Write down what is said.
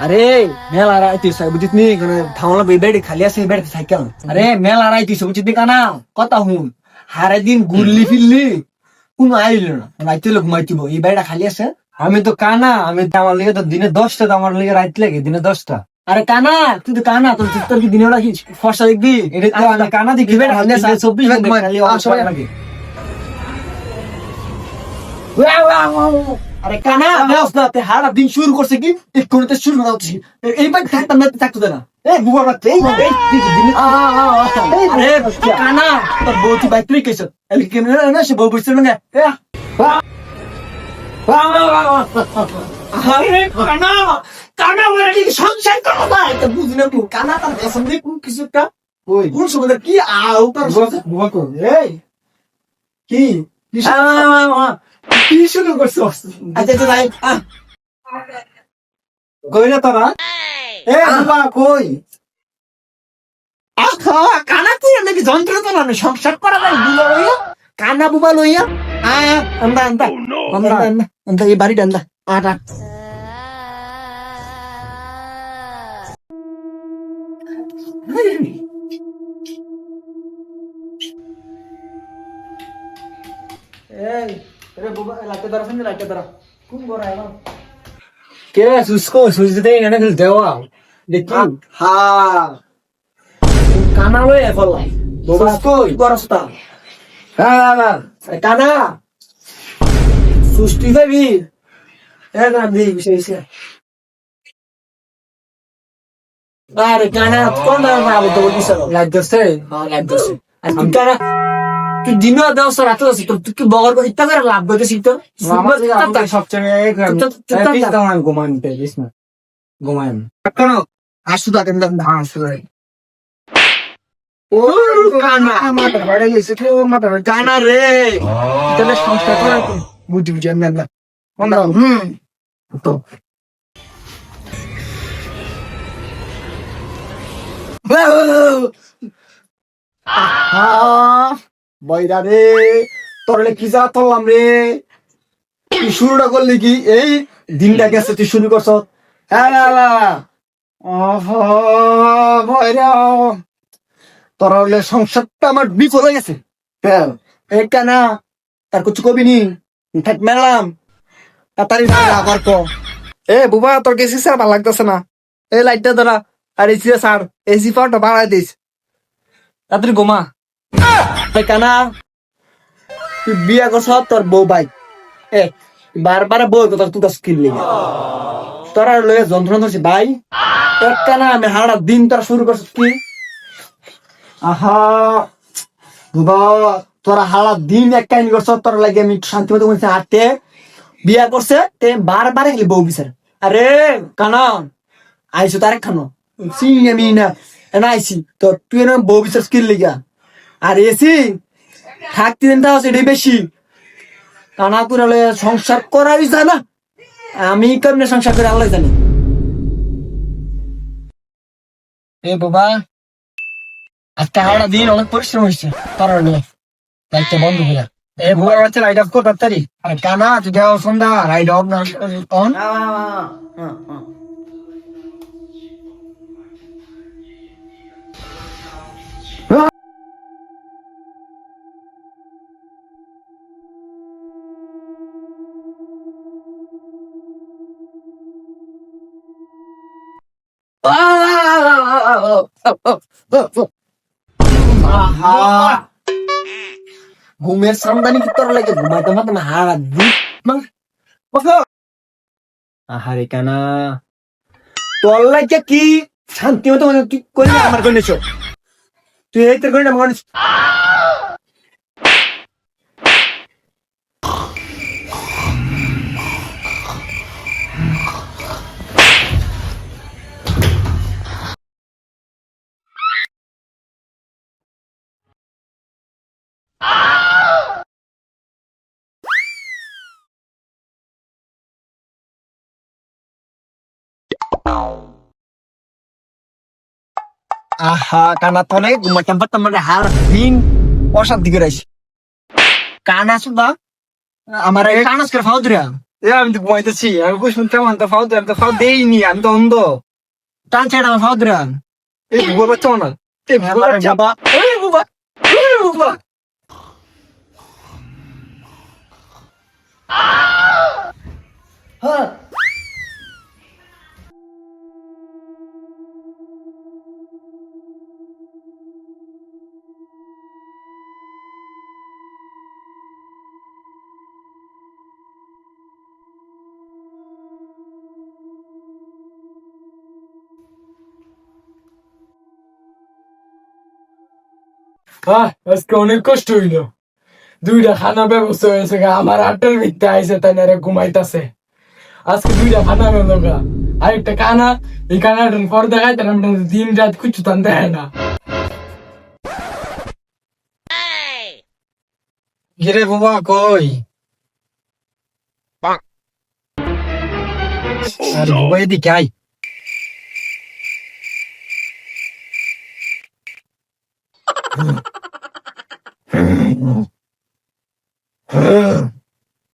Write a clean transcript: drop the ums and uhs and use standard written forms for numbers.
আরে মেলা রাইতিস বুঝিস নি থামলা বেড়ে খালি আছে বেড়ে সাইকেল আরে মেলা রাইতিস বুঝিস নি কানা কথা হুন হারে দিন গুল্লি ফিরলি কোন আইল না রাইতে লোক ঘুমাইতিব এই বেড়া খালি আছে। আমি তো কানা, আমি তো আমার লিগে তো দিনে 10টা, তো আমার লিগে রাইত লাগে দিনে 10টা। আরে কানা তুই তো কানা তোর কি দিনে রাখিস ফর্সা দেখবি এটা তো আমি কানা দেখি বেড়া খালি আছে 24 ঘন্টা খালি সবাই লাগে। আরে কানা দেওস না তে হারা দিন শুরু করছে কি এক করতে শুরু করা হচ্ছে এইবার থাকতাম না থাকতো না এই বুয়া রাখতে এই দিন আরে কানা তোর বউ তুই বাইক রেখেছ এলি কেমন না সে বউ বসছিল না আরে কানা কানা বলে কি সংসার করো না এটা বুঝি না তুই কানা তার পছন্দ কোন কিছুটা ওই কোন সময় কি আউ তার বুয়া কো এই কি কি শুরু করছো আচ্ছা নাই কই না তোরা? এ বাবা কই? আহা কানা তুই নাকি যন্ত্র তো না সংসার করা যায় দুলা লইয়া কানা বুবা লইয়া আন্দা আন্দা আন্দা আন্দা আন্দা এই বাড়ি ডান্দা আট আট এই রে বুবা লাইটে ধরা ফেন লাইটে ধরা কোন বড় আইলো কে সুস্কো সুজিতে এনে খেল দেওয়া দেখি। হ্যাঁ কানা লইয়া ফলাই বুবা কই গরস্তা হ্যাঁ কানা সুষ্টি ভাবি না দিই বিষয় আরে কানা কোন না তো বলিস লাগতেছে। হ্যাঁ লাগতেছে আর তুই কানা তুই দিন দশ রাত আছে তুই কি বগর করে ইত্যা করে লাভ করতেছিস তো আমার সবচেয়ে ঘুমাইতে দিস না, ঘুমাই কেন আসু তাকে আসলে ও কানা মাথা বাড়ে গেছে, মাথা কানা রে তাহলে সংস্কার করে বুঝি বুঝি আমি না তো বইরা রে তোরলে কি যা তোরলাম রে তুই শুরুটা করলি কি এই দিনটা গেছে তুই শুরু করছ বইরা তোরা হইলে সংসারটা আমার বিফল হয়ে গেছে এই কানা তার কিছু কবি নি থাক মেলাম তাড়াতাড়ি আবার ক এ বুবা তোর কেসি স্যার ভালো লাগতেছে না, এই লাইটটা ধরা আর এসি স্যার এসি পাওয়ারটা বাড়াই দিস, তাড়াতাড়ি ঘুমা। এই কানা তুই বিয়া করছ তোর বউ ভাই এ বারবার বউ কথা তুই স্কিল লিগে তোরা লয়ে যন্ত্রণা ধরছি ভাই এক কানা আমি হারা দিন তোরা শুরু করছ কি আহা বাবা তোরা হারা দিন এক কাহিনী করছ তোর লাগে আমি শান্তি মতো বলছি হাঁটতে বিয়া করছে তে বারবার খালি বউ বিচার আরে কানা আইসো তারেক খানো চিনি আমি না এনা আইসি তো তুই না বউ বিচার স্কিল লিগা আর এসি থাকতে দিন তাও সেটাই বেশি কানা করে সংসার করাই যায় না আমি কেমনে সংসার করে আল্লাহ জানি। এ বাবা আজকে হাওড়া দিন অনেক পরিশ্রম হয়েছে তোর লাইটটা বন্ধ করে এ বুবা বাচ্চা লাইট অফ কর তাড়াতাড়ি। আরে কানা তুই দেওয়া সন্ধ্যা লাইট অফ না অন ঘুমের সামদানি কি তোর লাগে ঘুমাইতে মাতে না হারা দিন আহারে কানা তোর লাগে কি শান্তি মতো তুই করলি আমার করে নিছ তুই এই তোর করে আমার আহা কানা তোলে ঘুমাইতাম পারতাম মানে হার দিন অশান্তি করে আইসি কানা শুধা আমার কানাস করে ফাও দিরা এ আমি তো ঘুমাইতেছি, আমি কুসুম তেমন তো ফাও আমি তো ফাও দেইনি, আমি তো অন্ধ। টান ছেড়ে আমার ফাউদ্রান এই ভুয়া বাচ্চা না, এই ভুয়া বাচ্চা, বাবা এই ভুয়া, এই ভুয়া। হ্যাঁ আজকে অনেক কষ্ট হইল। দুইটা খানা ব্যবস্থা হয়েছে গা, আমার আটের ভিত্তে আইসে তাই না ঘুমাইতাছে। আজকে দুইটা খানা গেল গা, আরেকটা কানা, এই কানাটার পর দেখাইতে দিন রাত কিছু তান দেখায় না। গিরে বাবা কই? আর বাবা এদিকে আয়।